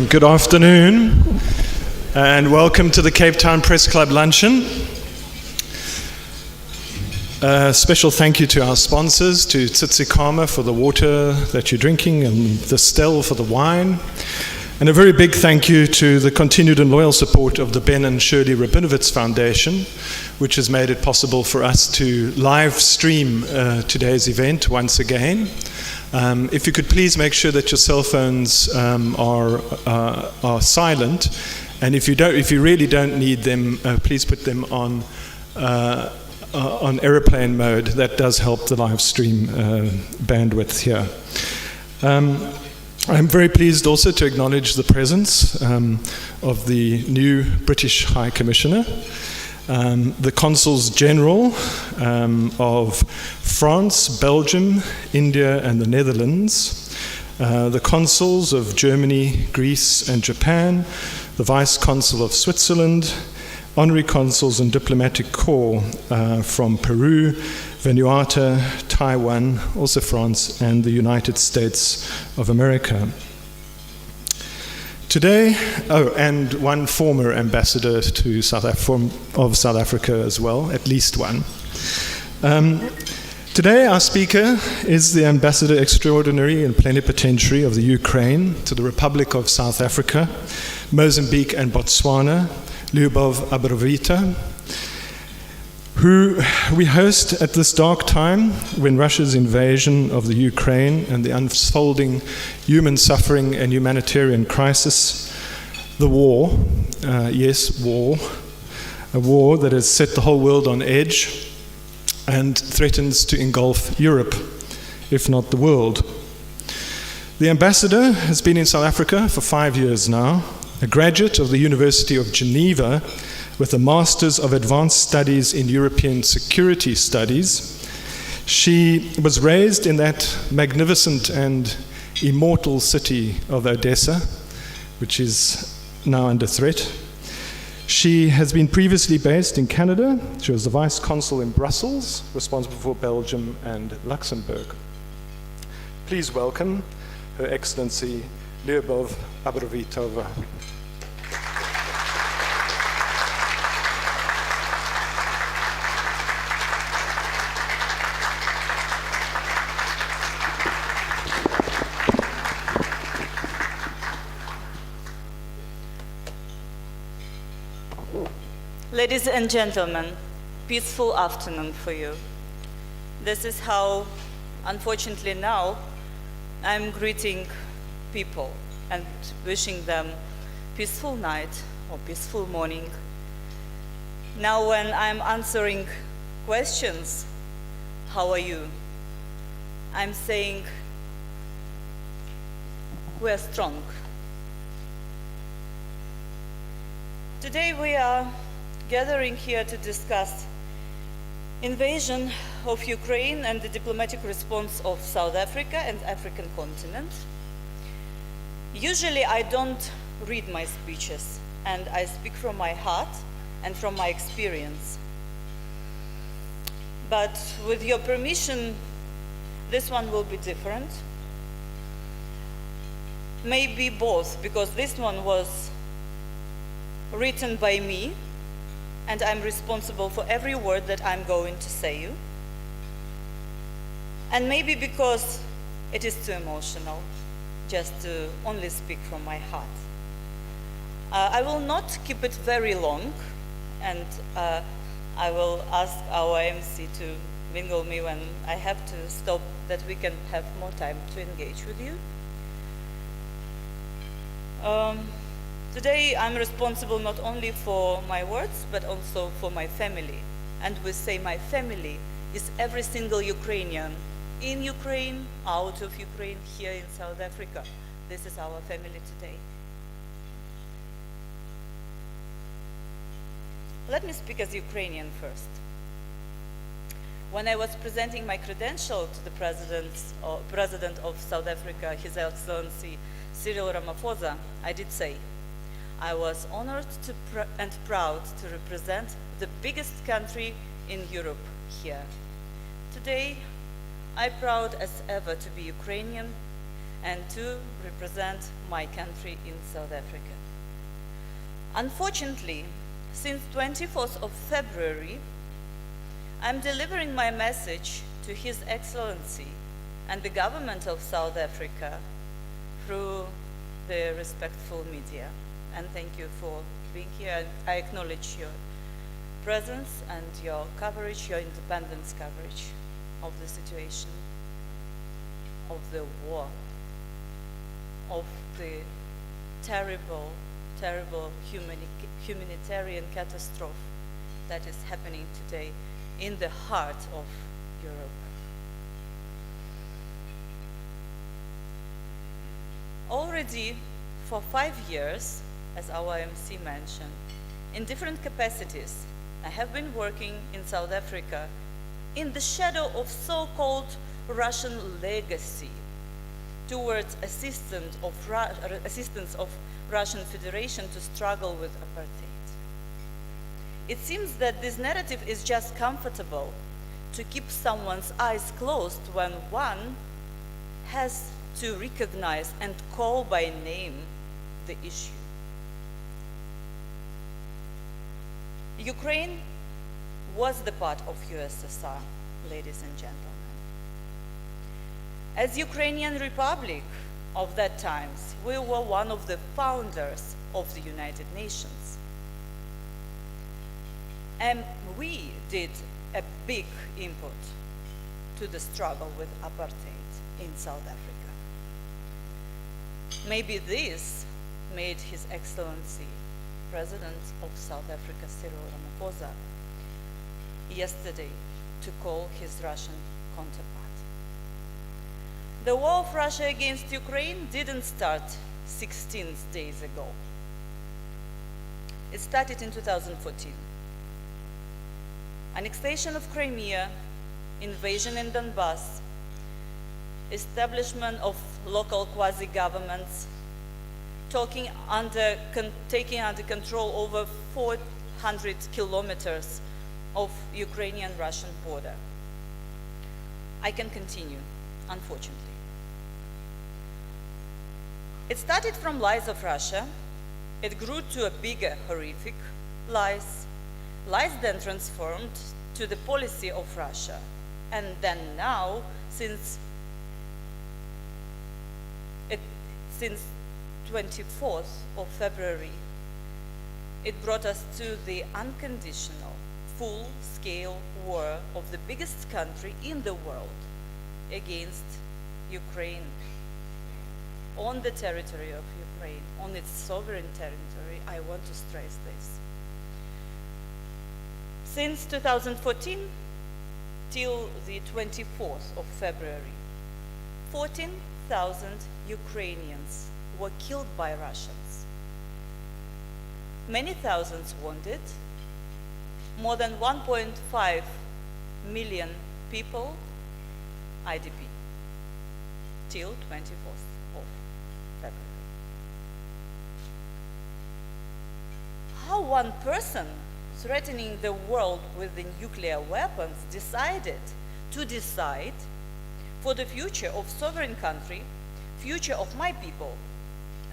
Good afternoon and welcome to the Cape Town Press Club luncheon. A special thank you to our sponsors, to Tsitsikamma for the water that you're drinking and the Stell for the wine. And a very big thank you to the continued and loyal support of the Ben and Shirley Rabinowitz Foundation, which has made it possible for us to live stream today's event once again. If you could please make sure that your cell phones are silent, and if you really don't need them, please put them on airplane mode. That does help the live stream bandwidth here. I'm very pleased also to acknowledge the presence of the new British High Commissioner, the Consuls General of France, Belgium, India and the Netherlands, the Consuls of Germany, Greece and Japan, the Vice Consul of Switzerland, Honorary Consuls and Diplomatic Corps from Peru, Vanuatu, Taiwan, also France, and the United States of America. Today, and one former ambassador to South Africa as well, at least one. Today, our speaker is the Ambassador Extraordinary and Plenipotentiary of the Ukraine to the Republic of South Africa, Mozambique and Botswana, Liubov Abravitova. who we host at this dark time when Russia's invasion of the Ukraine and the unfolding human suffering and humanitarian crisis, the war, yes, war, a war that has set the whole world on edge and threatens to engulf Europe, if not the world. The ambassador has been in South Africa for 5 years now, a graduate of the University of Geneva with a Master's of Advanced Studies in European Security Studies. She was raised in that magnificent and immortal city of Odessa, which is now under threat. She has been previously based in Canada. She was the Vice Consul in Brussels, responsible for Belgium and Luxembourg. Please welcome Her Excellency Liubov Abravitova. Ladies and gentlemen, peaceful afternoon for you. This is how, unfortunately now, I'm greeting people and wishing them peaceful night or peaceful morning. Now when I'm answering questions, how are you? I'm saying, we're strong. Today we are gathering here to discuss invasion of Ukraine and the diplomatic response of South Africa and African continent. Usually I don't read my speeches and I speak from my heart and from my experience. But with your permission, this one will be different. Maybe both, because this one was written by me and I'm responsible for every word that I'm going to say you. And maybe because it is too emotional just to only speak from my heart. I will not keep it very long, and I will ask our MC to mingle me when I have to stop, that we can have more time to engage with you. Today I'm responsible not only for my words, but also for my family. And we say my family is every single Ukrainian, in Ukraine, out of Ukraine, here in South Africa. This is our family today. Let me speak as Ukrainian first. When I was presenting my credential to the President of South Africa, His Excellency Cyril Ramaphosa, I did say, I was honored and proud to represent the biggest country in Europe here. Today, I'm proud as ever to be Ukrainian and to represent my country in South Africa. Unfortunately, since 24th of February, I'm delivering my message to His Excellency and the government of South Africa through the respectful media. And thank you for being here. I acknowledge your presence and your coverage, your independence coverage of the situation, of the war, of the terrible, terrible humanitarian catastrophe that is happening today in the heart of Europe. Already for 5 years, as our MC mentioned, in different capacities, I have been working in South Africa in the shadow of so-called Russian legacy towards assistance of Russian Federation to struggle with apartheid. It seems that this narrative is just comfortable to keep someone's eyes closed when one has to recognize and call by name the issue. Ukraine was the part of USSR, ladies and gentlemen. As Ukrainian Republic of that times, we were one of the founders of the United Nations. And we did a big input to the struggle with apartheid in South Africa. Maybe this made His Excellency, President of South Africa, Cyril Ramaphosa, yesterday to call his Russian counterpart. The war of Russia against Ukraine didn't start 16 days ago. It started in 2014. Annexation of Crimea, invasion in Donbass, establishment of local quasi-governments, taking under control over 400 kilometers of Ukrainian-Russian border. I can continue, unfortunately. It started from lies of Russia. It grew to a bigger, horrific lies. Lies then transformed to the policy of Russia. And then now, since 24th of February, it brought us to the unconditional, full-scale war of the biggest country in the world against Ukraine, on the territory of Ukraine, on its sovereign territory. I want to stress this. Since 2014 till the 24th of February, 14,000 Ukrainians were killed by Russians. Many thousands wounded, more than 1.5 million people IDP till 24th of February. How one person threatening the world with the nuclear weapons decided to decide for the future of sovereign country, future of my people,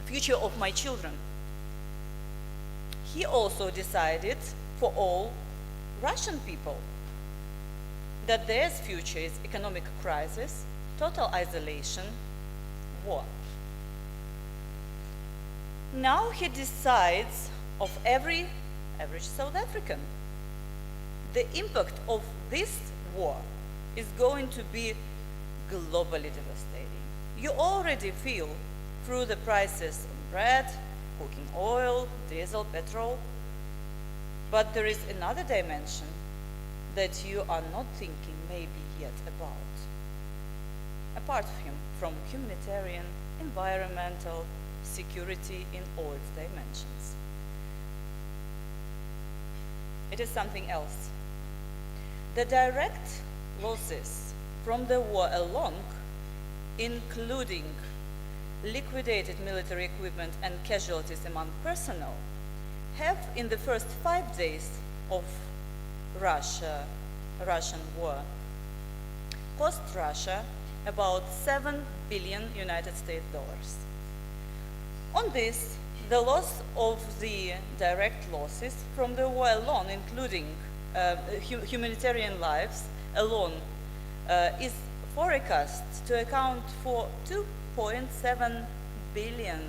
future of my children. He also decided for all Russian people that their future is economic crisis, total isolation, war. Now he decides of every average South African. The impact of this war is going to be globally devastating. You already feel through the prices of bread, cooking oil, diesel, petrol, but there is another dimension that you are not thinking maybe yet about. Apart from humanitarian, environmental, security in all its dimensions. It is something else. The direct losses from the war alone, including liquidated military equipment and casualties among personnel, have in the first 5 days of Russian war cost Russia about $7 billion United States dollars. On this, the loss of the direct losses from the war alone, including humanitarian lives alone, is forecast to account for $2.7 billion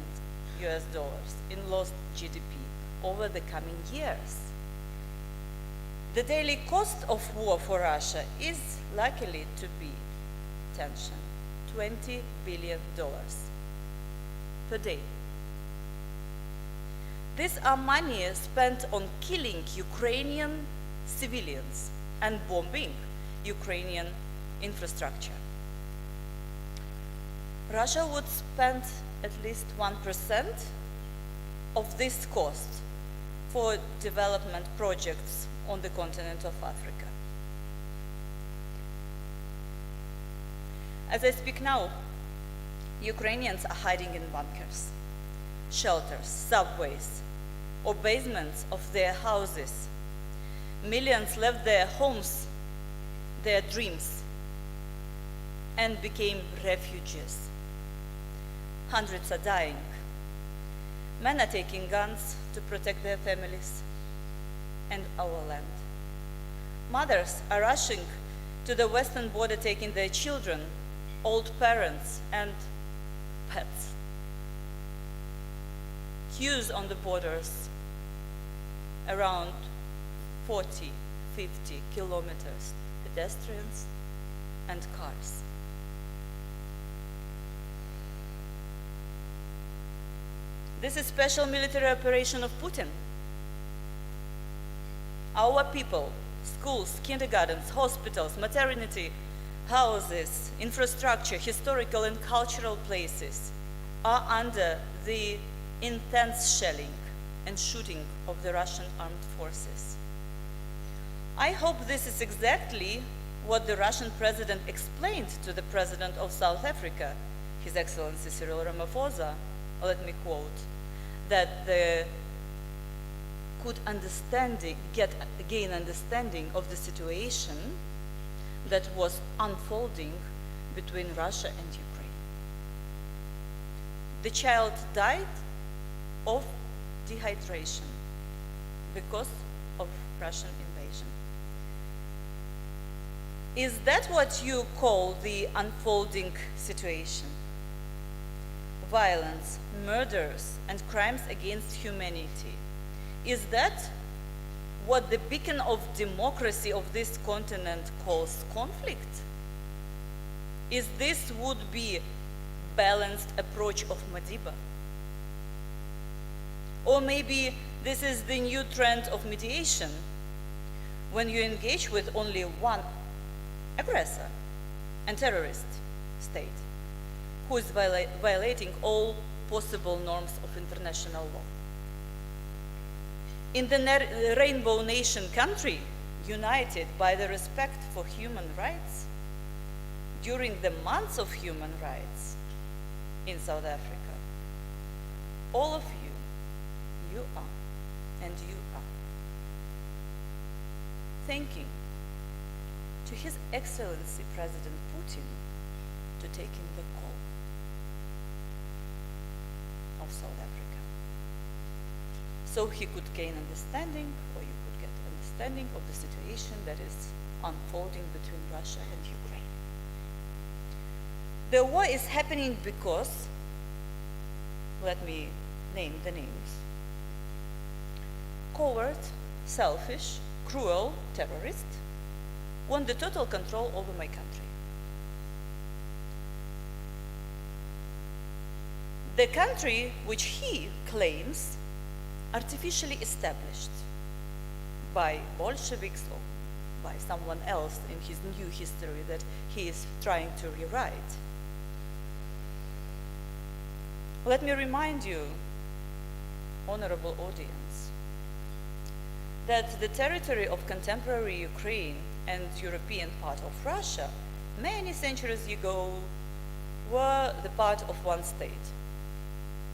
US dollars in lost GDP over the coming years. The daily cost of war for Russia is likely to be, attention, $20 billion per day. These are money spent on killing Ukrainian civilians and bombing Ukrainian infrastructure. Russia would spend at least 1% of this cost for development projects on the continent of Africa. As I speak now, Ukrainians are hiding in bunkers, shelters, subways, or basements of their houses. Millions left their homes, their dreams, and became refugees. Hundreds are dying. Men are taking guns to protect their families and our land. Mothers are rushing to the western border, taking their children, old parents, and pets. Queues on the borders around 40, 50 kilometers, pedestrians and cars. This is special military operation of Putin. Our people, schools, kindergartens, hospitals, maternity houses, infrastructure, historical and cultural places are under the intense shelling and shooting of the Russian armed forces. I hope this is exactly what the Russian president explained to the president of South Africa, His Excellency Cyril Ramaphosa. Let me quote, that they could gain understanding of the situation that was unfolding between Russia and Ukraine. The child died of dehydration because of Russian invasion. Is that what you call the unfolding situation? Violence, murders, and crimes against humanity. Is that what the beacon of democracy of this continent calls conflict? Is this would be balanced approach of Madiba? Or maybe this is the new trend of mediation, when you engage with only one aggressor and terrorist state, who is violating all possible norms of international law. In the Rainbow Nation country, united by the respect for human rights, during the months of human rights in South Africa, all of you are, and you are, thanking to His Excellency President Putin to take in the call of South Africa. So he could gain understanding, or you could get understanding of the situation that is unfolding between Russia and Ukraine. The war is happening because, let me name the names, coward, selfish, cruel terrorist want the total control over my country. The country which he claims artificially established by Bolsheviks or by someone else in his new history that he is trying to rewrite. Let me remind you, honorable audience, that the territory of contemporary Ukraine and European part of Russia many centuries ago were the part of one state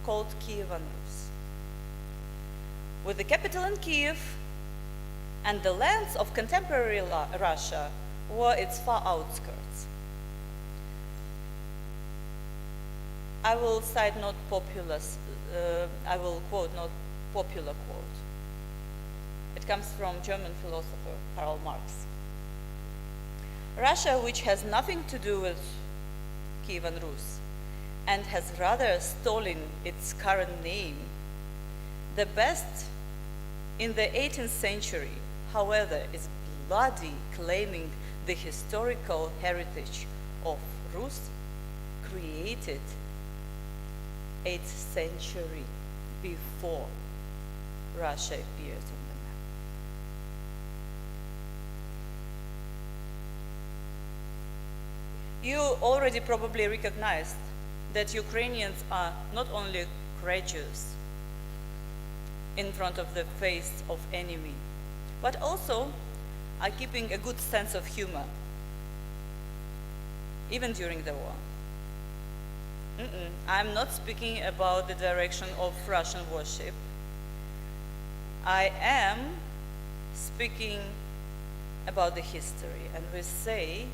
called Kievan Rus, with the capital in Kiev, and the lands of contemporary Russia were its far outskirts. I will cite not popular, I will quote not popular quote. It comes from German philosopher Karl Marx. Russia, which has nothing to do with Kievan Rus and has rather stolen its current name, the best in the 18th century, however, is bloody claiming the historical heritage of Rus created 8th century before Russia appeared on the map. You already probably recognized that Ukrainians are not only courageous in front of the face of enemy, but also are keeping a good sense of humor, even during the war. I'm not speaking about the direction of Russian warship. I am speaking about the history, and we say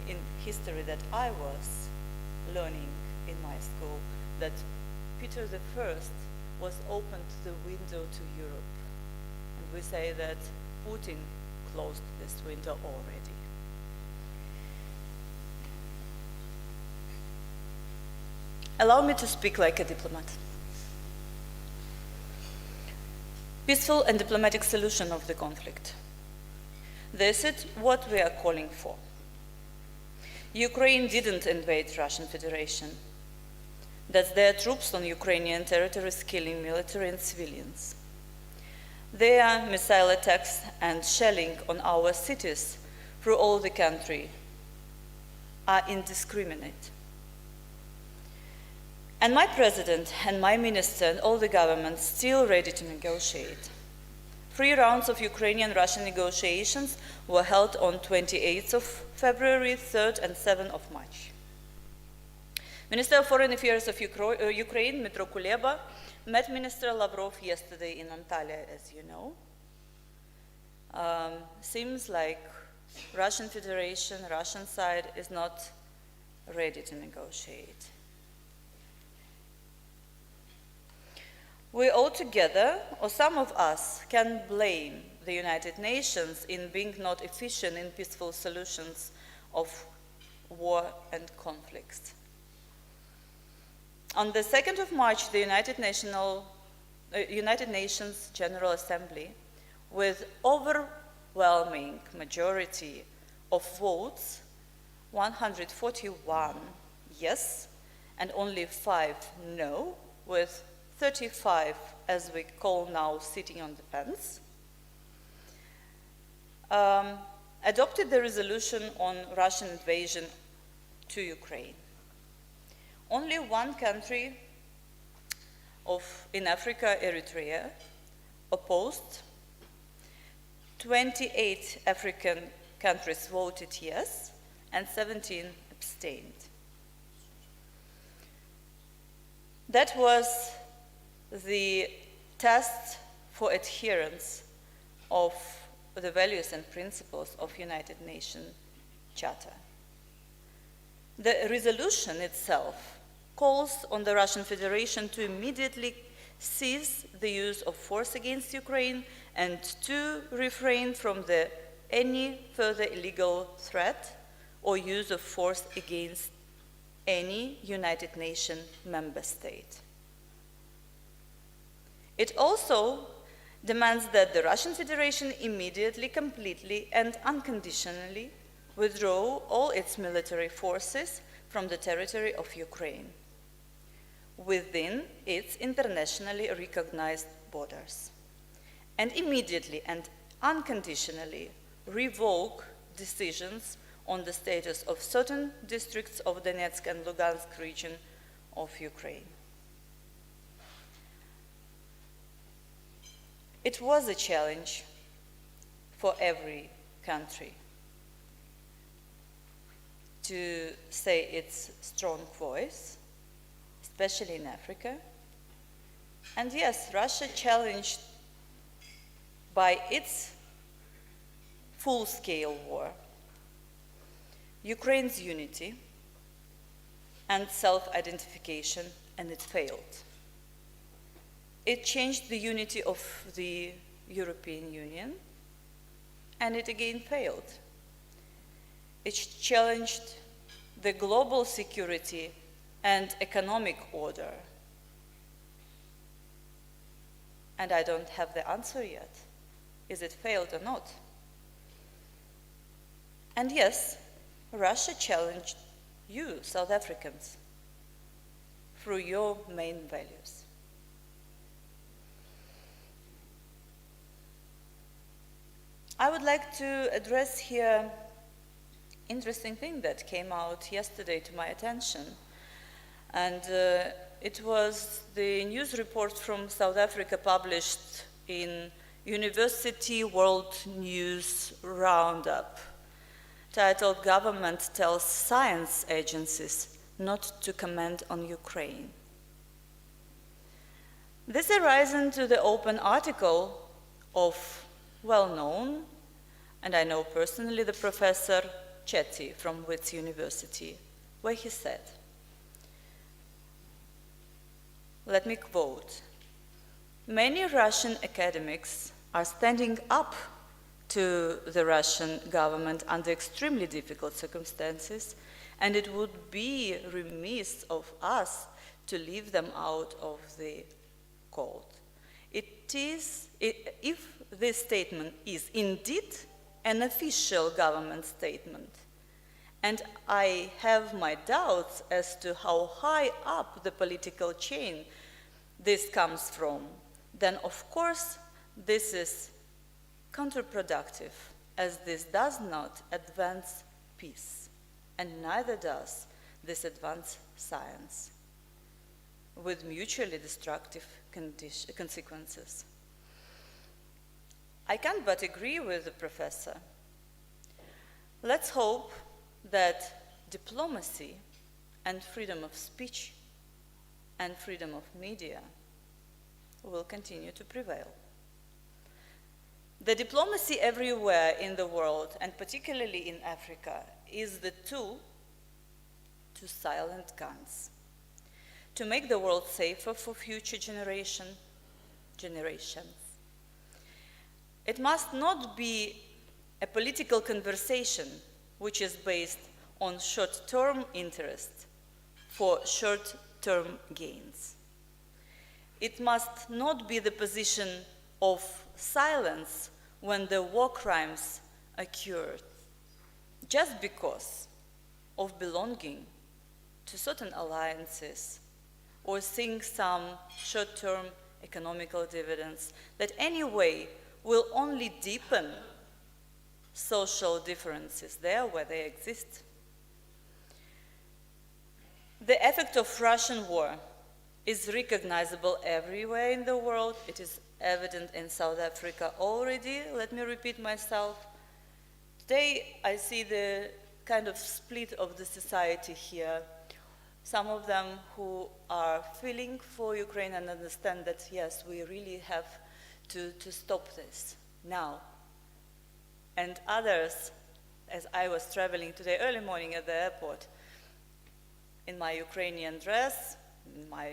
in history that I was learning in my school that Peter I was opened the window to Europe, and we say that Putin closed this window already. Allow me to speak like a diplomat. peaceful and diplomatic solution of the conflict. This is what we are calling for. Ukraine didn't invade Russian Federation. That's their troops on Ukrainian territories killing military and civilians. Their missile attacks and shelling on our cities through all the country are indiscriminate. And my president and my minister and all the government still ready to negotiate. 3 rounds of Ukrainian-Russian negotiations were held on 28th of February, 3rd and 7th of March. Minister of Foreign Affairs of Ukraine, Dmytro Kuleba, met Minister Lavrov yesterday in Antalya, as you know. Seems like Russian Federation, Russian side is not ready to negotiate. We all together, or some of us, can blame the United Nations in being not efficient in peaceful solutions of war and conflicts. On the 2nd of March, the United Nations General Assembly, with overwhelming majority of votes, 141 yes and only 5 no, with 35, as we call now, sitting on the fence, adopted the resolution on Russian invasion to Ukraine. Only one country in Africa, Eritrea, opposed. 28 African countries voted yes, and 17 abstained. That was the test for adherence of the values and principles of United Nations Charter. The resolution itself calls on the Russian Federation to immediately cease the use of force against Ukraine and to refrain from any further illegal threat or use of force against any United Nations member state. It also demands that the Russian Federation immediately, completely, and unconditionally withdraw all its military forces from the territory of Ukraine within its internationally recognized borders, and immediately and unconditionally revoke decisions on the status of certain districts of Donetsk and Lugansk region of Ukraine. It was a challenge for every country to say its strong voice, especially in Africa. And yes, Russia challenged by its full-scale war Ukraine's unity and self-identification, and it failed. It changed the unity of the European Union, and it again failed. It challenged the global security and economic order, and I don't have the answer yet. Is it failed or not? And yes, Russia challenged you, South Africans, through your main values. I would like to address here interesting thing that came out yesterday to my attention. And it was the news report from South Africa published in University World News Roundup, titled "Government Tells Science Agencies Not to Comment on Ukraine." This arises to the open article of well-known, and I know personally, the Professor Chetty from Wits University, where he said, let me quote, "Many Russian academics are standing up to the Russian government under extremely difficult circumstances, and it would be remiss of us to leave them out of the cold. It if this statement is indeed an official government statement, and I have my doubts as to how high up the political chain this comes from, then of course this is counterproductive, as this does not advance peace, and neither does this advance science, with mutually destructive consequences. I can't but agree with the professor. Let's hope that diplomacy and freedom of speech and freedom of media will continue to prevail. The diplomacy everywhere in the world, and particularly in Africa, is the tool to silence guns, to make the world safer for future generations. It must not be a political conversation which is based on short-term interest for short-term gains. It must not be the position of silence when the war crimes occurred, just because of belonging to certain alliances or seeing some short-term economical dividends that anyway will only deepen social differences there where they exist. The effect of Russian war is recognizable everywhere in the world. It is evident in South Africa already. Let me repeat myself. Today I see the kind of split of the society here. Some of them who are feeling for Ukraine and understand that yes, we really have to stop this now. And others, as I was traveling today early morning at the airport, in my Ukrainian dress, in my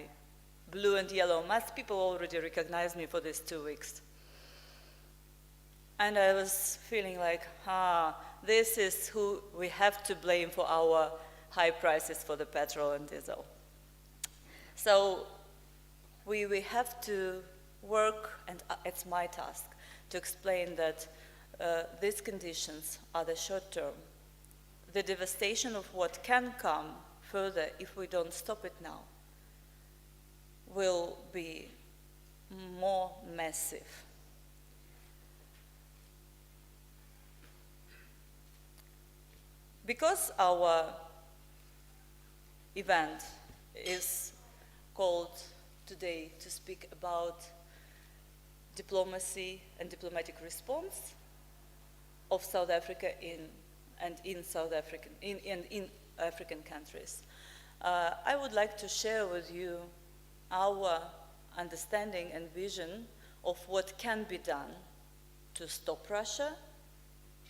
blue and yellow mask, people already recognized me for these 2 weeks. And I was feeling like, this is who we have to blame for our high prices for the petrol and diesel. So we have to work, and it's my task, to explain that these conditions are the short term. The devastation of what can come further if we don't stop it now will be more massive. Because our event is called today to speak about diplomacy and diplomatic response of South Africa in African countries, I would like to share with you our understanding and vision of what can be done to stop Russia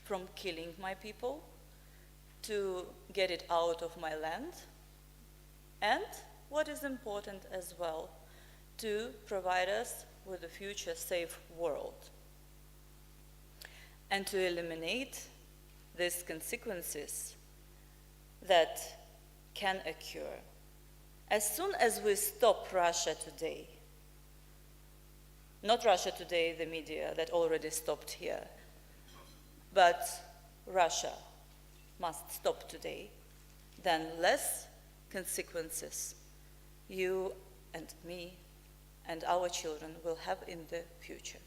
from killing my people, to get it out of my land, and what is important as well, to provide us with a future safe world, and to eliminate these consequences that can occur. As soon as we stop Russia today, not Russia today, the media that already stopped here, but Russia must stop today, then less consequences you and me and our children will have in the future.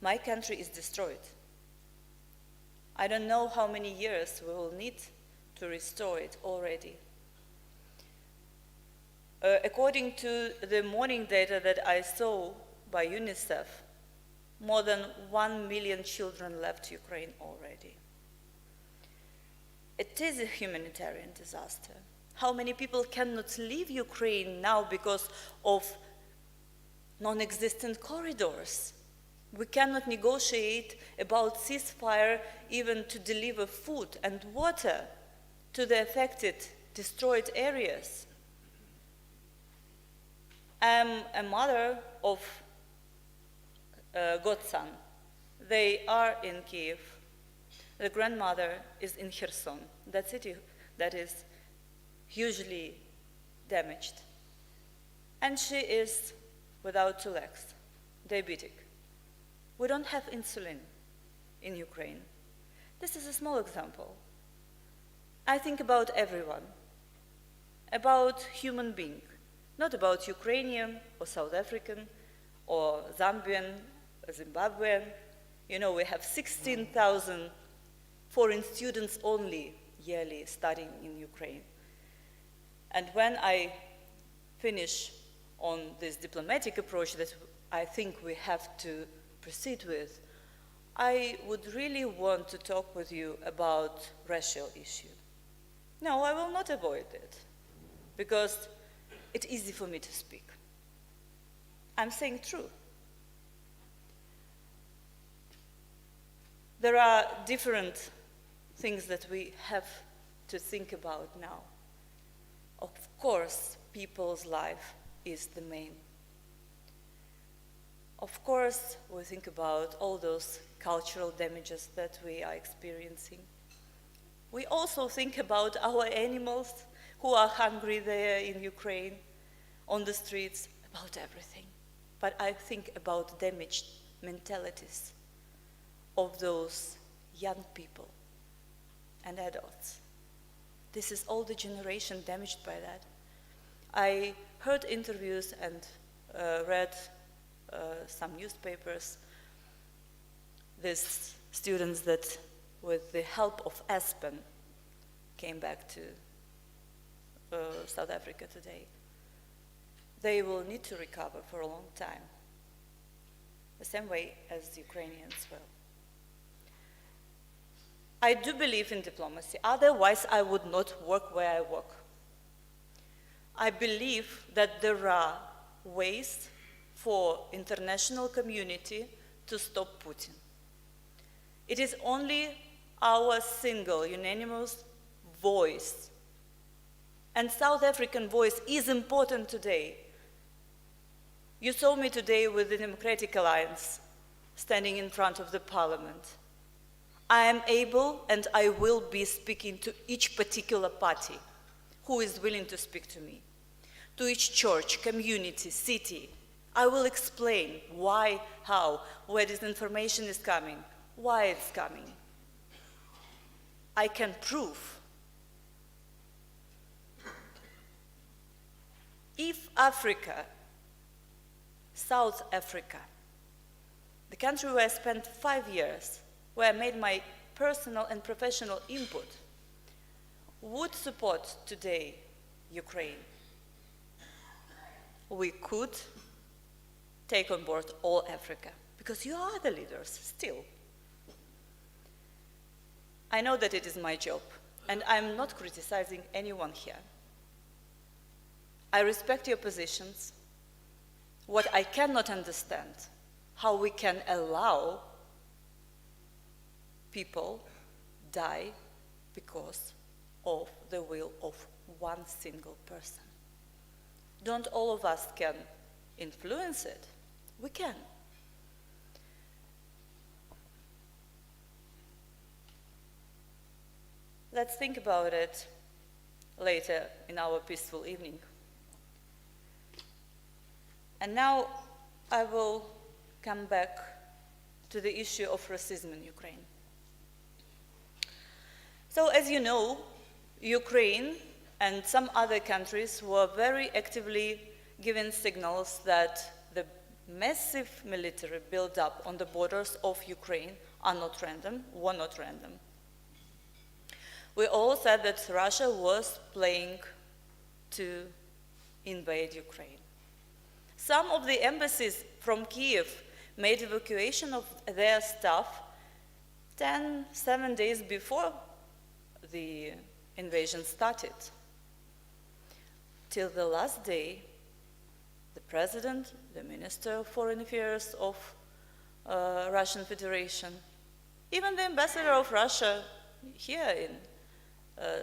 My country is destroyed. I don't know how many years we will need to restore it already. According to the morning data that I saw by UNICEF, more than 1 million children left Ukraine already. It is a humanitarian disaster. How many people cannot leave Ukraine now because of non-existent corridors? We cannot negotiate about ceasefire even to deliver food and water to the affected, destroyed areas. I'm a mother of a godson. They are in Kiev. The grandmother is in Kherson, that city that is hugely damaged. And she is without 2 legs, diabetic. We don't have insulin in Ukraine. This is a small example. I think about everyone, about human being, not about Ukrainian or South African or Zambian or Zimbabwean. You know, we have 16,000 foreign students only yearly studying in Ukraine. And when I finish on this diplomatic approach that I think we have to proceed with, I would really want to talk with you about racial issue. No, I will not avoid it, because it's easy for me to speak. I'm saying true. There are different things that we have to think about now. Of course, people's life is the main. Of course, we think about all those cultural damages that we are experiencing. We also think about our animals who are hungry there in Ukraine, on the streets, about everything. But I think about damaged mentalities of those young people and adults. This is all the generation damaged by that. I heard interviews and read some newspapers, these students that, with the help of Aspen, came back to South Africa today. They will need to recover for a long time, the same way as the Ukrainians will. I do believe in diplomacy, otherwise I would not work where I work. I believe that there are ways for international community to stop Putin. It is only our single, unanimous voice. And South African voice is important today. You saw me today with the Democratic Alliance standing in front of the parliament. I am able and I will be speaking to each particular party who is willing to speak to me, to each church, community, city. I will explain why, how, where this information is coming, why it's coming. I can prove. If Africa, South Africa, the country where I spent 5 years, where I made my personal and professional input, would support today Ukraine, we could take on board all Africa, because you are the leaders still. I know that it is my job, and I'm not criticizing anyone here. I respect your positions. What I cannot understand, how we can allow people die because of the will of one single person. Don't all of us can influence it? We can. Let's think about it later in our peaceful evening. And now I will come back to the issue of racism in Ukraine. So, as you know, Ukraine and some other countries were very actively giving signals that the massive military build-up on the borders of Ukraine were not random. We all said that Russia was planning to invade Ukraine. Some of the embassies from Kiev made evacuation of their staff 7 days before the invasion started. Till the last day, the president, the minister of foreign affairs of Russian Federation, even the ambassador of Russia here in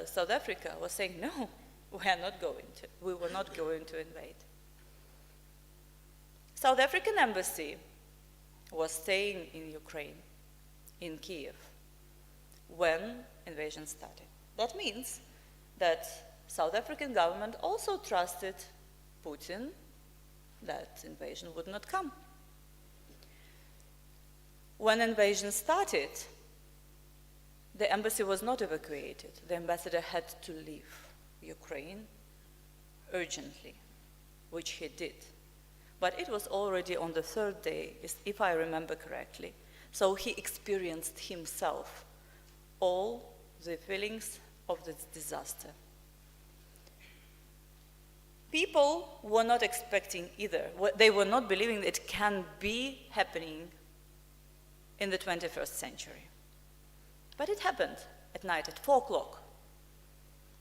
South Africa was saying, no, we were not going to invade. South African embassy was staying in Ukraine, in Kiev, when invasion started. That means that South African government also trusted Putin that invasion would not come. When invasion started, the embassy was not evacuated. The ambassador had to leave Ukraine urgently, which he did. But it was already on the third day, if I remember correctly. So he experienced himself all the feelings of this disaster. People were not expecting either. They were not believing that it can be happening in the 21st century. But it happened at night at 4 o'clock.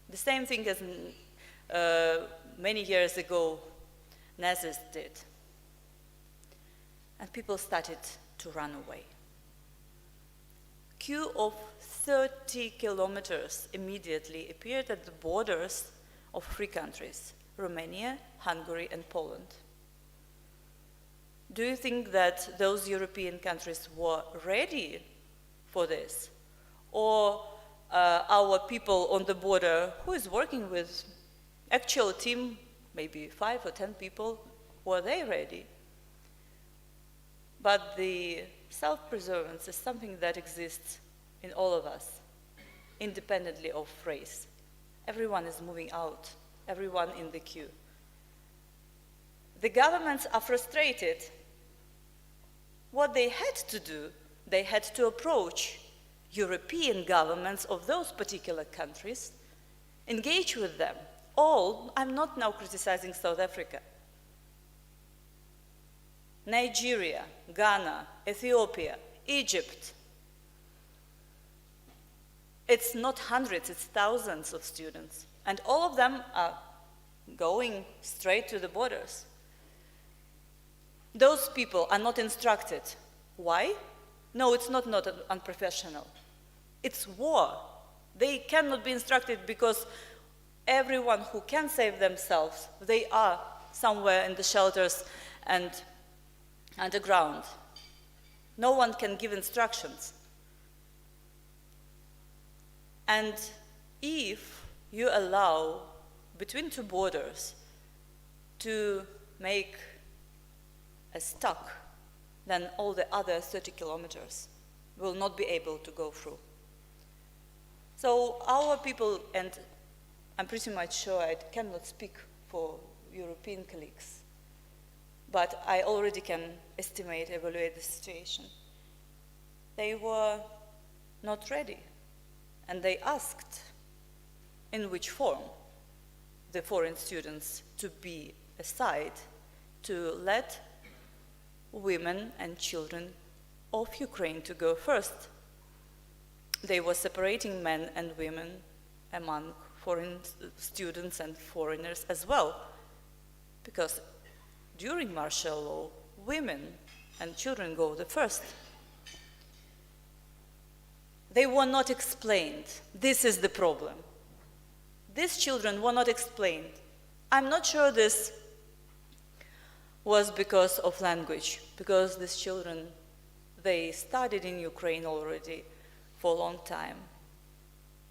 The same thing as many years ago Nazis did. And people started to run away. Queue of 30 kilometers immediately appeared at the borders of 3 countries, Romania, Hungary, and Poland. Do you think that those European countries were ready for this? Or our people on the border, who is working with actual team, maybe 5 or 10 people, were they ready? But the self-preservance is something that exists in all of us, independently of race. Everyone is moving out, everyone in the queue. The governments are frustrated. What they had to do, they had to approach European governments of those particular countries, engage with them. I'm not now criticizing South Africa. Nigeria, Ghana, Ethiopia, Egypt. It's not hundreds, it's thousands of students. And all of them are going straight to the borders. Those people are not instructed. Why? No, it's not unprofessional. It's war. They cannot be instructed because everyone who can save themselves, they are somewhere in the shelters and underground. No one can give instructions. And if you allow between 2 borders to make a stuck, then all the other 30 kilometers will not be able to go through. So our people, and I'm pretty much sure I cannot speak for European colleagues, but I already can evaluate the situation. They were not ready, and they asked in which form the foreign students to be aside to let women and children of Ukraine to go first. They were separating men and women among foreign students and foreigners as well, because during martial law, women and children go the first. They were not explained. This is the problem. These children were not explained. I'm not sure this was because of language, because these children, they studied in Ukraine already for a long time.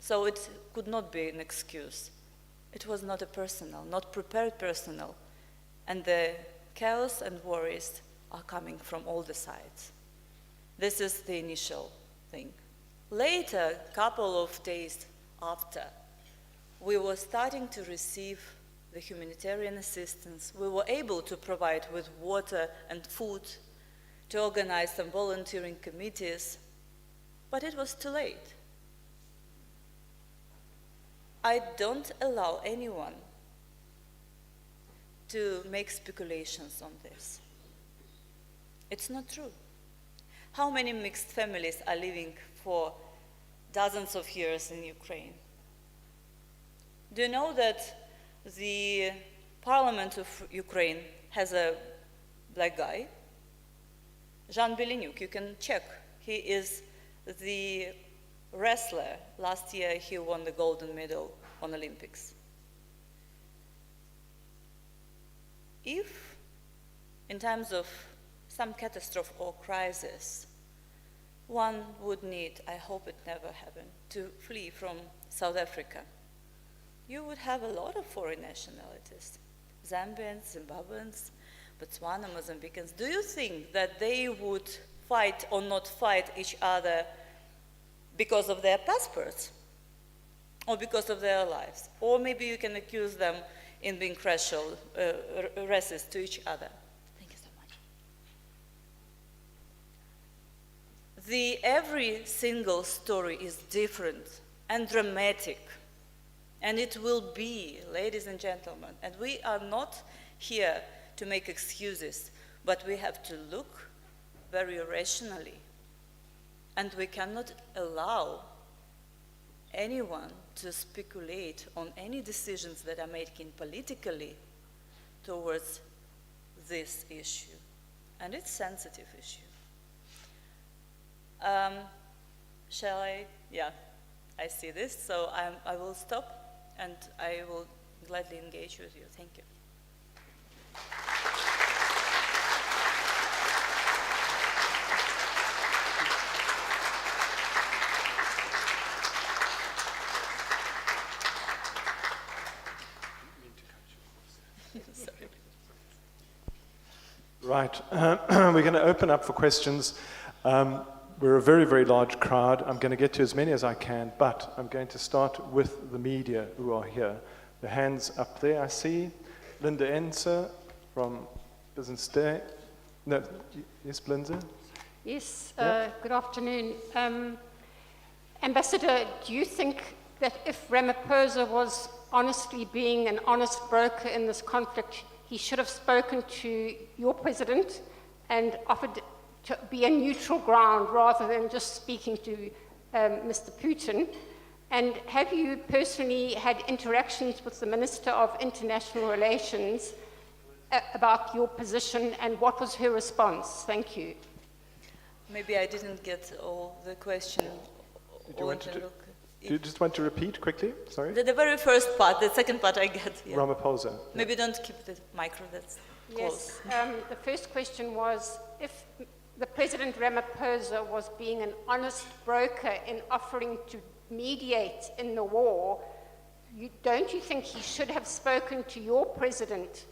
So it could not be an excuse. It was not a personnel, not prepared personnel. And the chaos and worries are coming from all the sides. This is the initial thing. Later, a couple of days after, we were starting to receive the humanitarian assistance. We were able to provide with water and food, to organize some volunteering committees, but it was too late. I don't allow anyone to make speculations on this. It's not true. How many mixed families are living for dozens of years in Ukraine? Do you know that the parliament of Ukraine has a black guy? Jean Belenyuk, you can check. He is the wrestler. Last year he won the golden medal on Olympics. If, in times of some catastrophe or crisis, one would need, I hope it never happened, to flee from South Africa, you would have a lot of foreign nationalities, Zambians, Zimbabweans, Botswana, Mozambicans. Do you think that they would fight or not fight each other because of their passports or because of their lives. Or maybe you can accuse them in being racial, racist to each other. Thank you so much. Every single story is different and dramatic. And it will be, ladies and gentlemen. And we are not here to make excuses, but we have to look very rationally. And we cannot allow anyone to speculate on any decisions that are making politically towards this issue. And it's a sensitive issue. Shall I? Yeah, I see this, so I will stop and I will gladly engage with you. Thank you. Right, we're going to open up for questions. We're a very, very large crowd. I'm going to get to as many as I can, but I'm going to start with the media who are here. The hands up there, I see. Linda Enser from Business Day. No, yes, Linda? Yes, good afternoon. Ambassador, do you think that if Ramaphosa was honestly being an honest broker in this conflict, he should have spoken to your president and offered to be a neutral ground rather than just speaking to Mr. Putin? And have you personally had interactions with the Minister of International Relations about your position, and what was her response? Thank you. Maybe I didn't get all the question. Do you just want to repeat quickly? Sorry? The very first part, the second part I get. Yeah. Ramaphosa. Maybe don't keep the micro that's close. Yes, the first question was, if the President Ramaphosa was being an honest broker in offering to mediate in the war, don't you think he should have spoken to your president?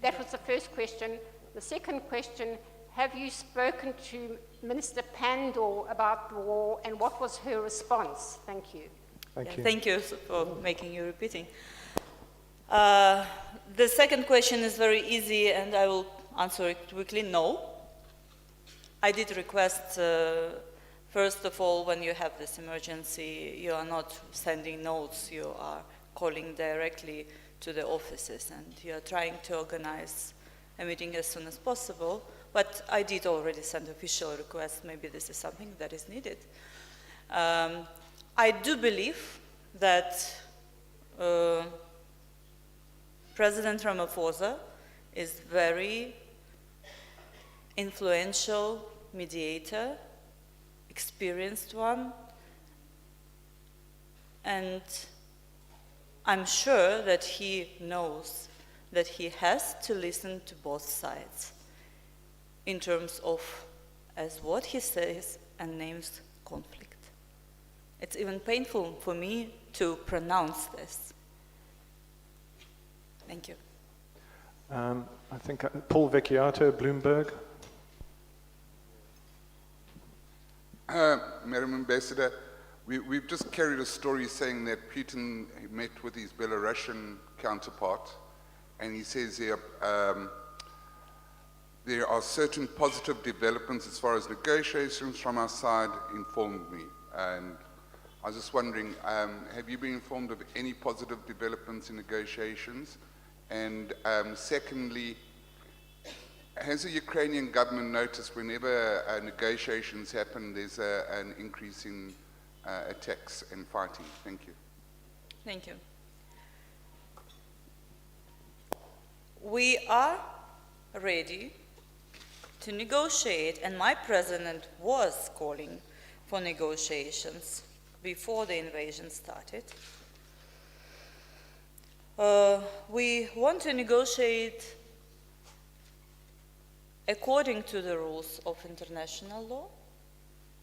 That was the first question. The second question, have you spoken to Minister Pandor about the war, and what was her response? Thank you. Thank you. Thank you for making you repeating. The second question is very easy, and I will answer it quickly. No. I did request, first of all, when you have this emergency, you are not sending notes, you are calling directly to the offices, and you are trying to organize a meeting as soon as possible. But I did already send official requests. Maybe this is something that is needed. I do believe that President Ramaphosa is very influential mediator, experienced one, and I'm sure that he knows that he has to listen to both sides in terms of, as what he says and names, conflict. It's even painful for me to pronounce this. Thank you. I think Paul Vecchiato, Bloomberg. Madam Ambassador, we've just carried a story saying that Putin met with his Belarusian counterpart, and he says there are certain positive developments as far as negotiations from our side, informed me. And I was just wondering, have you been informed of any positive developments in negotiations? And secondly, has the Ukrainian government noticed whenever negotiations happen, there's an increase in attacks and fighting? Thank you. Thank you. We are ready to negotiate, and my president was calling for negotiations before the invasion started. We want to negotiate according to the rules of international law,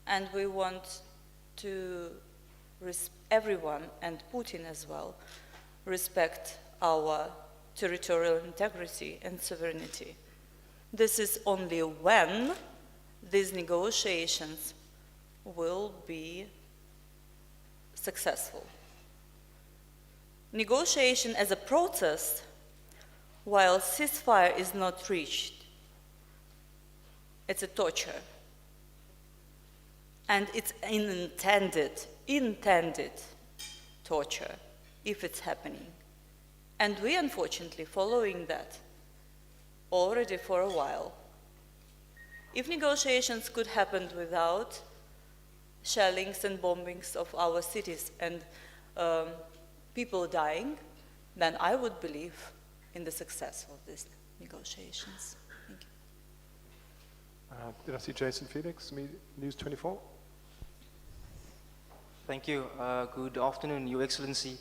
and we want to everyone, and Putin as well, respect our territorial integrity and sovereignty. This is only when these negotiations will be successful. Negotiation as a process, while ceasefire is not reached, it's a torture. And it's intended torture if it's happening. And we, unfortunately, following that already for a while. If negotiations could happen without shellings and bombings of our cities and people dying, then I would believe in the success of these negotiations. Thank you. Did I see Jason Felix, News 24? Thank you. Good afternoon, Your Excellency.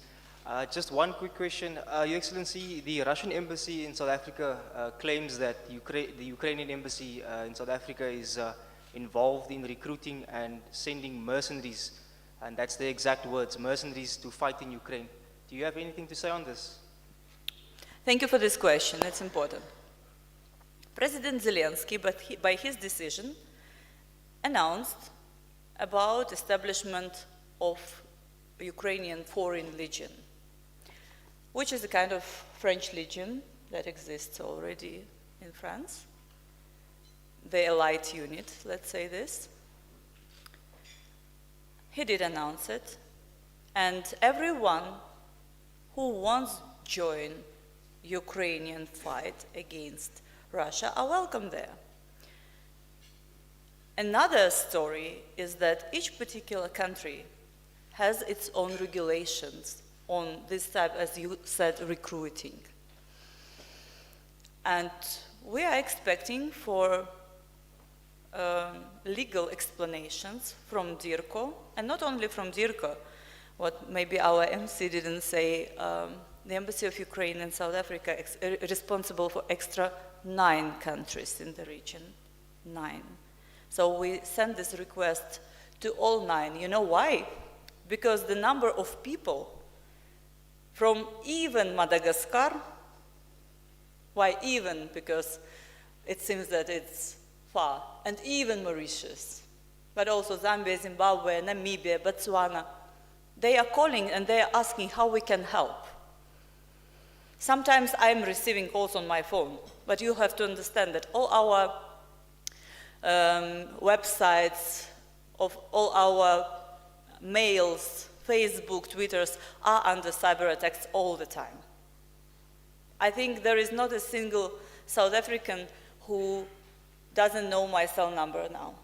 Just one quick question. Your Excellency, the Russian embassy in South Africa claims that the Ukrainian embassy in South Africa is involved in recruiting and sending mercenaries, and that's the exact words, mercenaries to fight in Ukraine. Do you have anything to say on this? Thank you for this question. It's important. President Zelensky, by his decision, announced about establishment of Ukrainian Foreign Legion, which is a kind of French legion that exists already in France. The elite unit, let's say this. He did announce it, and everyone who wants to join Ukrainian fight against Russia are welcome there. Another story is that each particular country has its own regulations on this type, as you said, recruiting. And we are expecting for legal explanations from DIRCO, and not only from DIRCO, what maybe our MC didn't say, the Embassy of Ukraine in South Africa is responsible for extra 9 countries in the region, 9. So we send this request to all 9. You know why? Because the number of people from even Madagascar, why even? Because it seems that it's far, and even Mauritius, but also Zambia, Zimbabwe, Namibia, Botswana, they are calling and they are asking how we can help. Sometimes I'm receiving calls on my phone, but you have to understand that all our websites, of all our mails, Facebook, Twitters are under cyber attacks all the time. I think there is not a single South African who doesn't know my cell number now.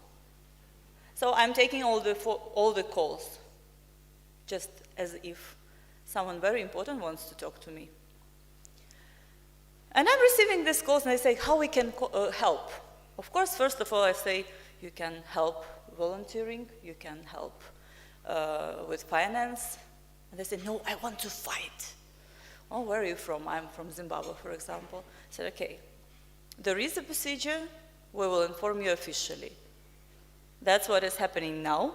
So I'm taking all the calls, just as if someone very important wants to talk to me. And I'm receiving these calls and I say, how we can help? Of course, first of all, I say, you can help volunteering, you can help with finance. And they say, no, I want to fight. Oh, where are you from? I'm from Zimbabwe, for example. I said, okay, there is a procedure, we will inform you officially. That's what is happening now.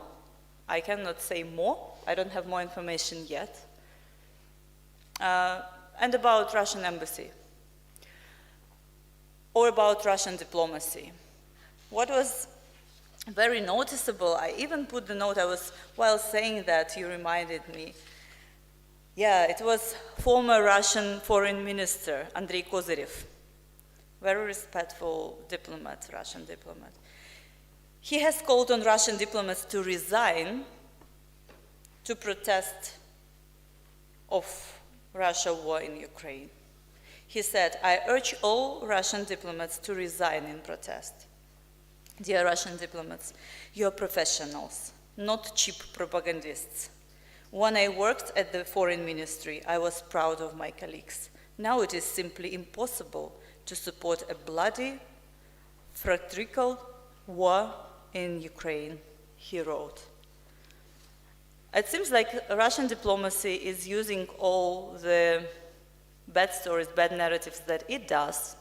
I cannot say more. I don't have more information yet. And about Russian embassy, or about Russian diplomacy. What was very noticeable, I even put the note, while saying that, you reminded me. Yeah, it was former Russian foreign minister, Andrei Kozyrev. Very respectful diplomat, Russian diplomat. He has called on Russian diplomats to resign to protest of Russia war in Ukraine. He said, I urge all Russian diplomats to resign in protest. Dear Russian diplomats, you're professionals, not cheap propagandists. When I worked at the foreign ministry, I was proud of my colleagues. Now it is simply impossible to support a bloody, fratricidal war in Ukraine, he wrote. It seems like Russian diplomacy is using all the bad stories, bad narratives that it does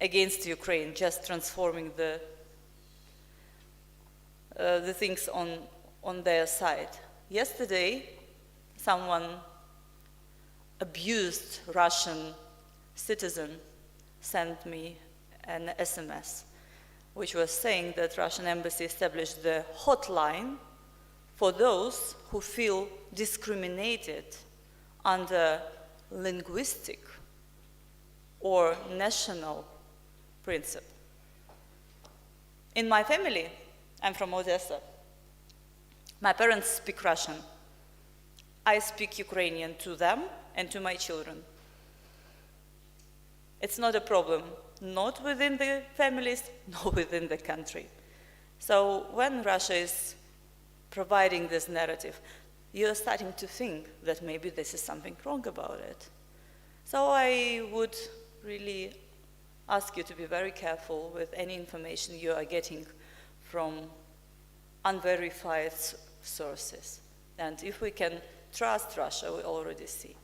against Ukraine, just transforming the things on their side. Yesterday, someone abused Russian citizen sent me an SMS. which was saying that Russian embassy established the hotline for those who feel discriminated under linguistic or national principle. In my family, I'm from Odessa. My parents speak Russian. I speak Ukrainian to them and to my children. It's not a problem, not within the families, nor within the country. So when Russia is providing this narrative, you're starting to think that maybe this is something wrong about it. So I would really ask you to be very careful with any information you are getting from unverified sources. And if we can trust Russia, we already see.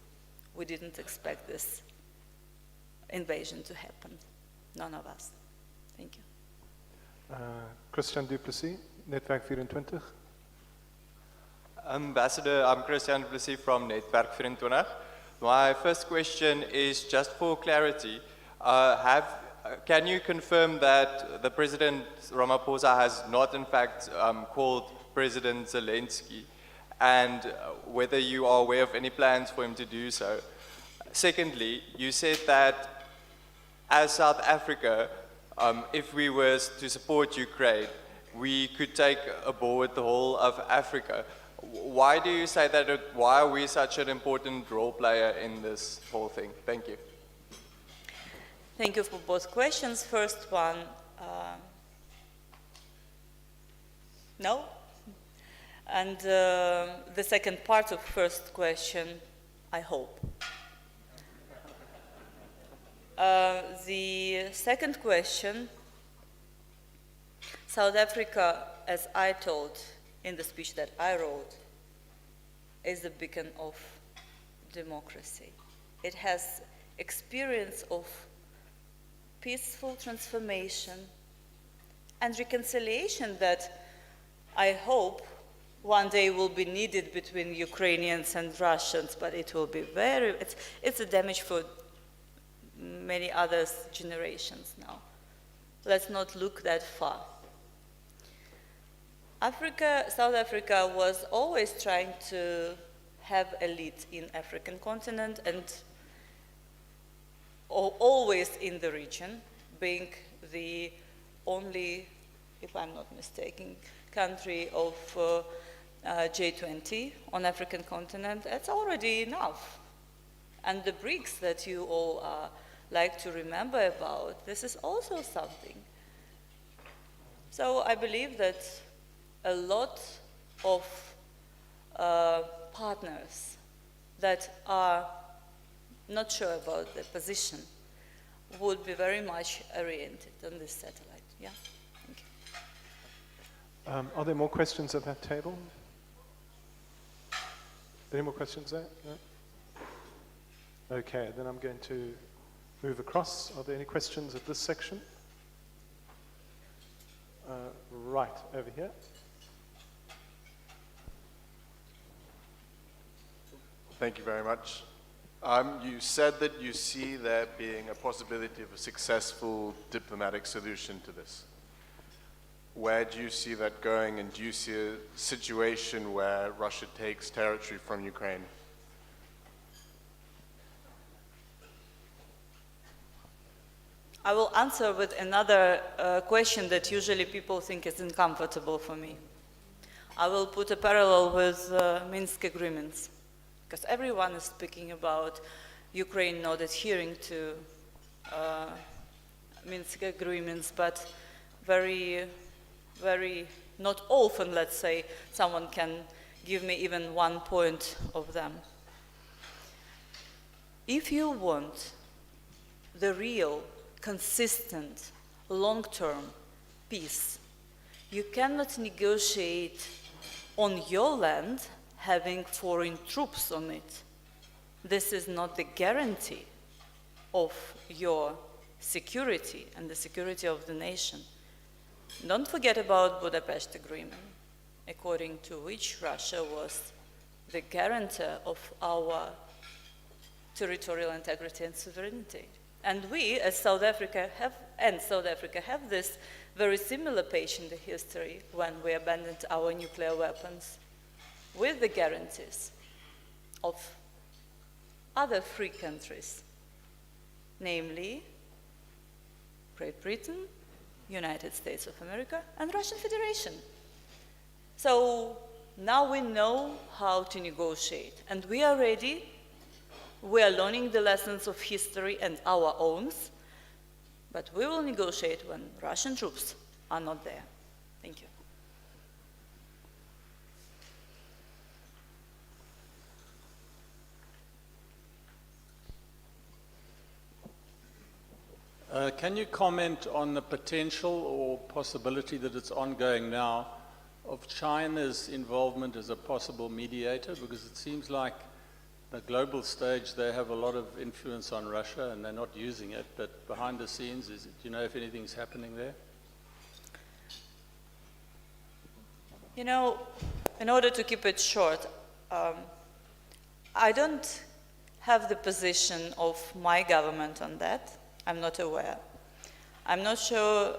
We didn't expect this invasion to happen. None of us. Thank you. Christian Duplessis, Netwerk 24. Ambassador, I'm Christian Duplessis from Netwerk 24. My first question is just for clarity. Can you confirm that the President Ramaphosa has not in fact called President Zelensky, and whether you are aware of any plans for him to do so? Secondly, you said that as South Africa, if we were to support Ukraine, we could take aboard the whole of Africa. Why do you say that? Why are we such an important role player in this whole thing? Thank you. Thank you for both questions. First one, no. And the second part of first question, I hope. The second question, South Africa, as I told in the speech that I wrote, is the beacon of democracy. It has experience of peaceful transformation and reconciliation that I hope one day will be needed between Ukrainians and Russians, but it will be it's a damage for many other generations now. Let's not look that far. South Africa was always trying to have a lead in African continent and always in the region, being the only, if I'm not mistaken, country of J20 on African continent. That's already enough. And the BRICS that you all like to remember about, this is also something. So I believe that a lot of partners that are not sure about the position would be very much oriented on this satellite. Yeah, thank you. Are there more questions at that table? Any more questions there? No? Okay, then I'm going to move across. Are there any questions at this section? Right, over here. Thank you very much. You said that you see there being a possibility of a successful diplomatic solution to this. Where do you see that going, and do you see a situation where Russia takes territory from Ukraine? I will answer with another question that usually people think is uncomfortable for me. I will put a parallel with Minsk agreements, because everyone is speaking about Ukraine not adhering to Minsk agreements, but very not often, let's say, someone can give me even 1 point of them. If you want the real, consistent, long-term peace, you cannot negotiate on your land having foreign troops on it. This is not the guarantee of your security and the security of the nation. Don't forget about Budapest Agreement, according to which Russia was the guarantor of our territorial integrity and sovereignty. And we, as South Africa, have this very similar page in the history when we abandoned our nuclear weapons with the guarantees of other free countries, namely Great Britain, United States of America, and Russian Federation. So now we know how to negotiate, and we are ready. We are learning the lessons of history and our own, but we will negotiate when Russian troops are not there. Thank you. Can you comment on the potential or possibility that it's ongoing now of China's involvement as a possible mediator? Because it seems like the global stage, they have a lot of influence on Russia and they're not using it, but behind the scenes, do you know if anything's happening there? You know, in order to keep it short, I don't have the position of my government on that. I'm not aware. I'm not sure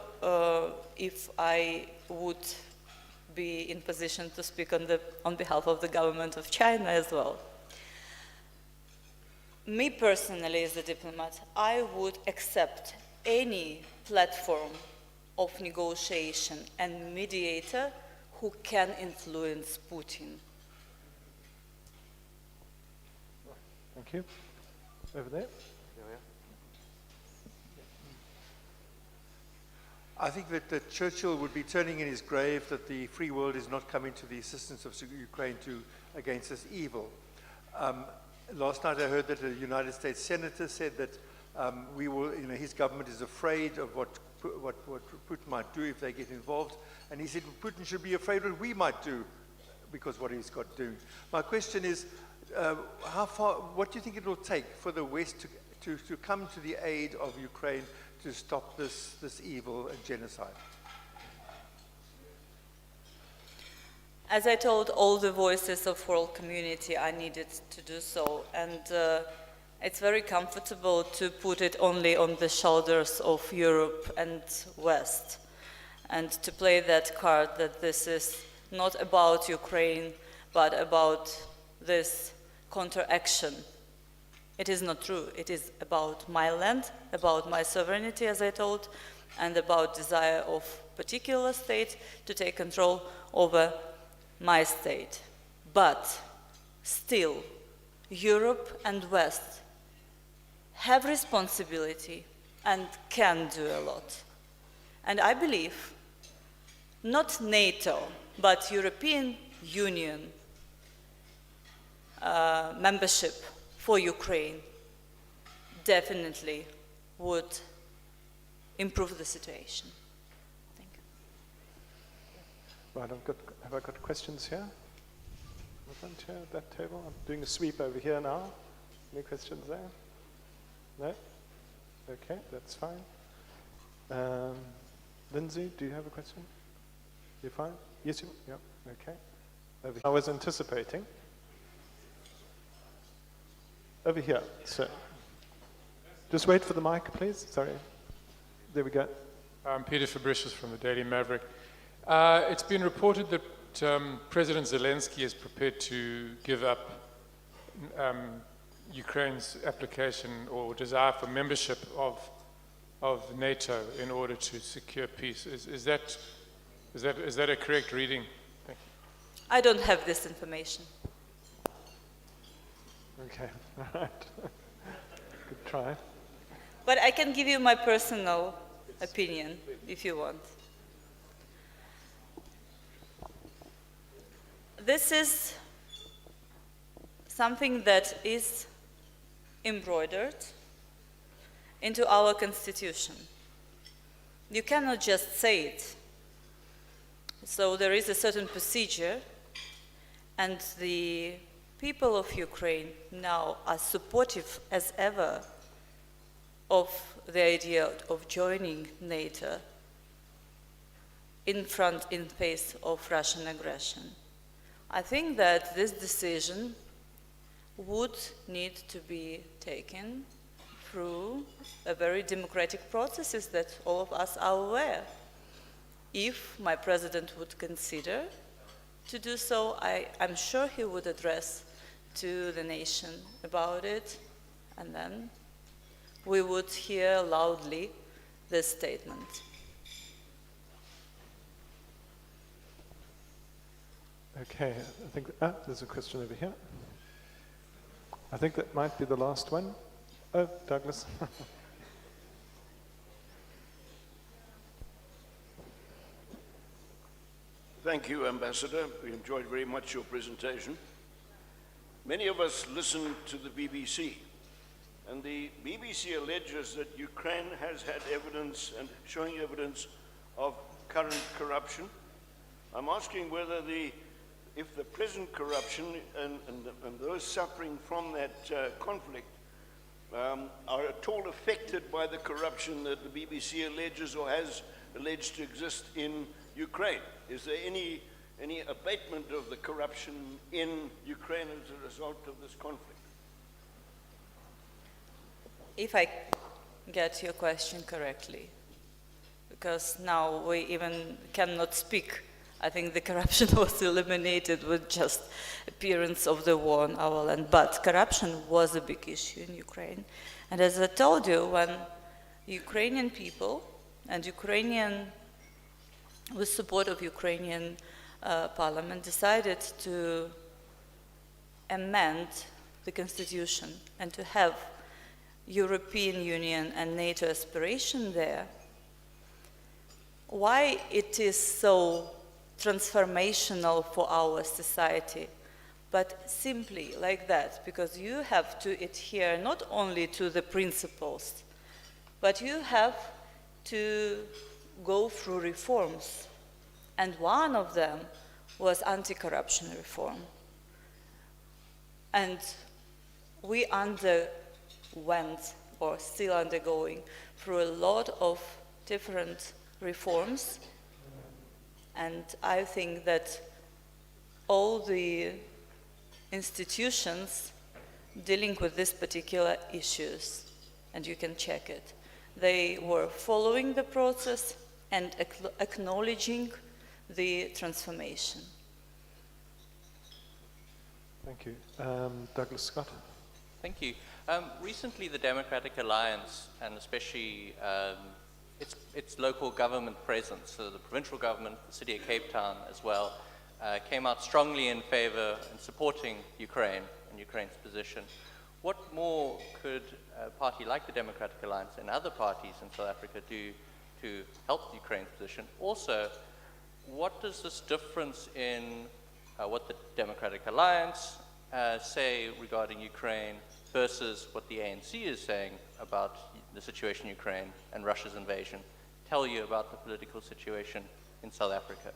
if I would be in position to speak on behalf of the government of China as well. Me personally, as a diplomat, I would accept any platform of negotiation and mediator who can influence Putin. Thank you. Over there. I think that Churchill would be turning in his grave that the free world is not coming to the assistance of Ukraine against this evil. Last night I heard that a United States senator said that his government is afraid of what Putin might do if they get involved, and he said Putin should be afraid what we might do because what he's got doing. My question is, what do you think it will take for the West to come to the aid of Ukraine to stop this evil and genocide? As I told, all the voices of world community are needed to do so, and it's very comfortable to put it only on the shoulders of Europe and West, and to play that card that this is not about Ukraine, but about this counteraction. It is not true. It is about my land, about my sovereignty, as I told, and about desire of particular state to take control over my state. But still, Europe and West have responsibility and can do a lot. And I believe not NATO, but European Union membership for Ukraine definitely would improve the situation. Thank you. Right, have I got questions here? In the front here, at that table? I'm doing a sweep over here now. Any questions there? No? Okay, that's fine. Lindsay, do you have a question? You're fine? Yes, you? Yeah, okay. Over here. I was anticipating. Over here, sir. Just wait for the mic, please. Sorry. There we go. I'm Peter Fabricius from the Daily Maverick. It's been reported that President Zelensky is prepared to give up Ukraine's application or desire for membership of NATO in order to secure peace. Is that a correct reading? Thank you. I don't have this information. Okay, all right. Good try. But I can give you my personal opinion, if you want. This is something that is embroidered into our constitution. You cannot just say it. So there is a certain procedure, and the people of Ukraine now are supportive as ever of the idea of joining NATO in face of Russian aggression. I think that this decision would need to be taken through a very democratic processes that all of us are aware. If my president would consider to do so, I'm sure he would address to the nation about it, and then we would hear loudly this statement. Okay, I think there's a question over here. I think that might be the last one. Oh, Douglas. Thank you, Ambassador. We enjoyed very much your presentation. Many of us listened to the BBC, and the BBC alleges that Ukraine has had evidence and showing evidence of current corruption. I'm asking whether if the present corruption and those suffering from that conflict are at all affected by the corruption that the BBC alleges or has alleged to exist in Ukraine. Is there any abatement of the corruption in Ukraine as a result of this conflict? If I get your question correctly, because now we even cannot speak. I think the corruption was eliminated with just appearance of the war on our land, but corruption was a big issue in Ukraine. And as I told you, when Ukrainian people and with support of Ukrainian parliament, decided to amend the constitution and to have European Union and NATO aspiration there, why it is so transformational for our society, but simply like that, because you have to adhere not only to the principles, but you have to go through reforms. And one of them was anti-corruption reform. And we underwent, or still undergoing, through a lot of different reforms. And I think that all the institutions dealing with these particular issues, and you can check it, they were following the process and acknowledging the transformation. Thank you. Douglas Scott. Thank you. Recently, the Democratic Alliance, and especially its local government presence, so the provincial government, the city of Cape Town as well, came out strongly in favor and supporting Ukraine and Ukraine's position. What more could a party like the Democratic Alliance and other parties in South Africa do to help Ukraine's position? Also, what does this difference in what the Democratic Alliance say regarding Ukraine versus what the ANC is saying about the situation in Ukraine and Russia's invasion tell you about the political situation in South Africa?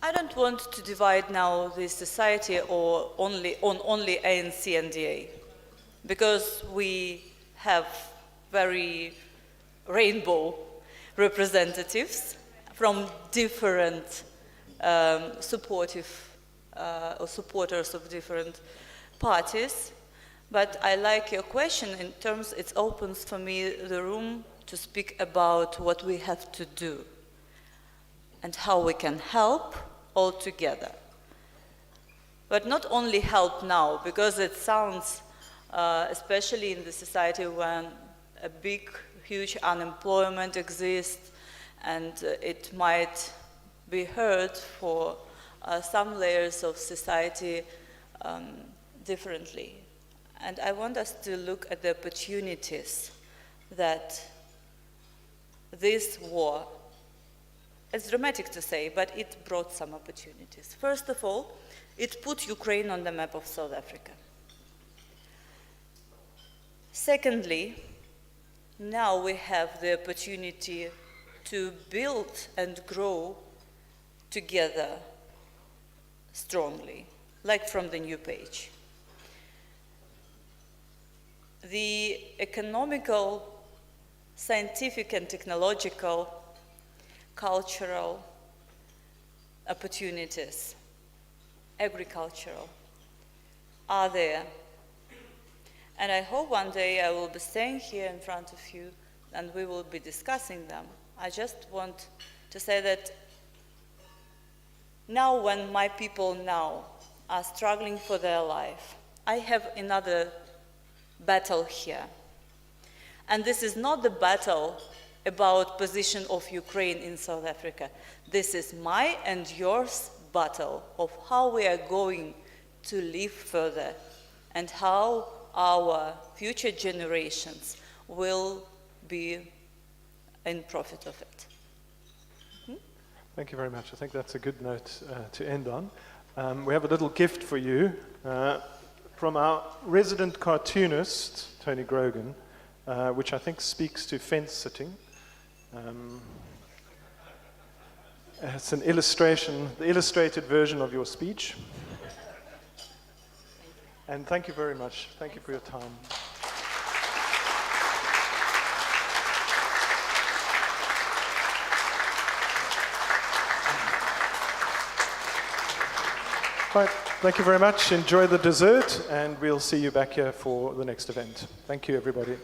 I don't want to divide now the society or only ANC and DA, because we have very rainbow representatives from different supportive or supporters of different parties. But I like your question in terms, it opens for me the room to speak about what we have to do and how we can help all together. But not only help now, because it sounds, especially in the society when a big, huge unemployment exists, and it might be heard for some layers of society differently. And I want us to look at the opportunities that this war, it's dramatic to say, but it brought some opportunities. First of all, it put Ukraine on the map of South Africa. Secondly, now we have the opportunity to build and grow together strongly, like from the new page. The economical, scientific and technological, cultural opportunities, agricultural, are there. And I hope one day I will be staying here in front of you and we will be discussing them. I just want to say that now when my people now are struggling for their life, I have another battle here. And this is not the battle about position of Ukraine in South Africa. This is my and yours battle of how we are going to live further and how our future generations will be in profit of it. Thank you very much. I think that's a good note to end on. We have a little gift for you from our resident cartoonist, Tony Grogan, which I think speaks to fence sitting. It's an illustration, the illustrated version of your speech. And thank you very much. Thank you for your time. Right, thank you very much. Enjoy the dessert, and we'll see you back here for the next event. Thank you, everybody.